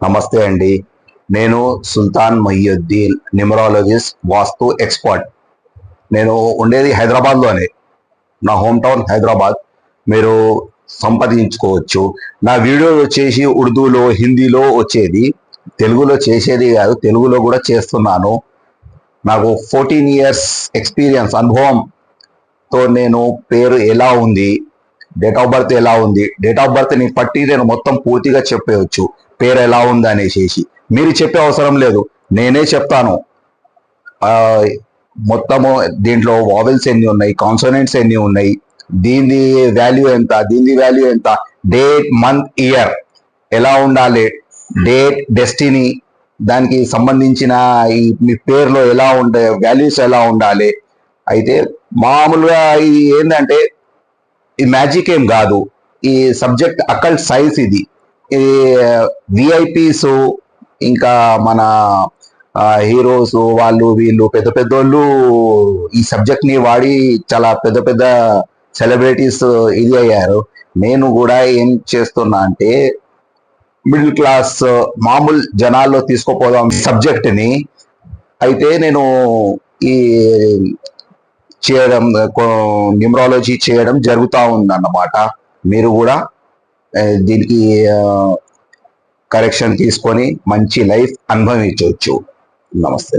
నమస్తే అండి. నేను సుల్తాన్ మొహియుద్దీన్, న్యూమరాలజిస్ట్, వాస్తు ఎక్స్పర్ట్. నేను ఉండేది హైదరాబాద్లోనే. నా హోమ్ టౌన్ హైదరాబాద్. మీరు సంపాదించుకోవచ్చు. నా వీడియో వచ్చేసి ఉర్దూలో, హిందీలో వచ్చేది. తెలుగులో చేసేది కాదు, తెలుగులో కూడా చేస్తున్నాను. నాకు 14 ఇయర్స్ ఎక్స్పీరియన్స్, అనుభవంతో నేను పేరు ఎలా ఉంది, డేట్ ఆఫ్ బర్త్ ఎలా ఉంది, డేట్ ఆఫ్ బర్త్ని పట్టి నేను మొత్తం పూర్తిగా చెప్పవచ్చు. పేరు ఎలా ఉంది అనేసి మీరు చెప్పే అవసరం లేదు, నేనే చెప్తాను. ఆ, మొత్తము దీంట్లో వావెల్స్ ఎన్ని ఉన్నాయి, కాన్సోనెంట్స్ ఎన్ని ఉన్నాయి, దీని వాల్యూ ఎంత, దీని వాల్యూ ఎంత, డేట్, మంత్, ఇయర్ ఎలా ఉండాలి, డేట్, డెస్టినీ, దానికి సంబంధించిన ఈ మీ పేరులో ఎలా ఉండే వాల్యూస్ ఎలా ఉండాలి. అయితే మామూలుగా ఈ ఏంటంటే ఈ మ్యాజిక్ ఏం కాదు, ఈ సబ్జెక్ట్ అకల్ట్ సైన్స్ ఇది. ఈ విఐపీస్, ఇంకా మన హీరోస్, వాళ్ళు వీళ్ళు పెద్ద పెద్దోళ్ళు ఈ సబ్జెక్ట్ ని వాడి చాలా పెద్ద పెద్ద సెలబ్రిటీస్ ఇది అయ్యారు. నేను కూడా ఏం చేస్తున్నా అంటే మిడిల్ క్లాస్ మామూలు జనాల్లో తీసుకుపోదాం సబ్జెక్ట్ ని. అయితే నేను ఈ చేయడం, న్యూమరాలజీ చేయడం జరుగుతూ ఉందన్నమాట. మీరు కూడా దీనికి కరెక్షన్ తీసుకొని మంచి లైఫ్ అనుభవించవచ్చు. నమస్తే.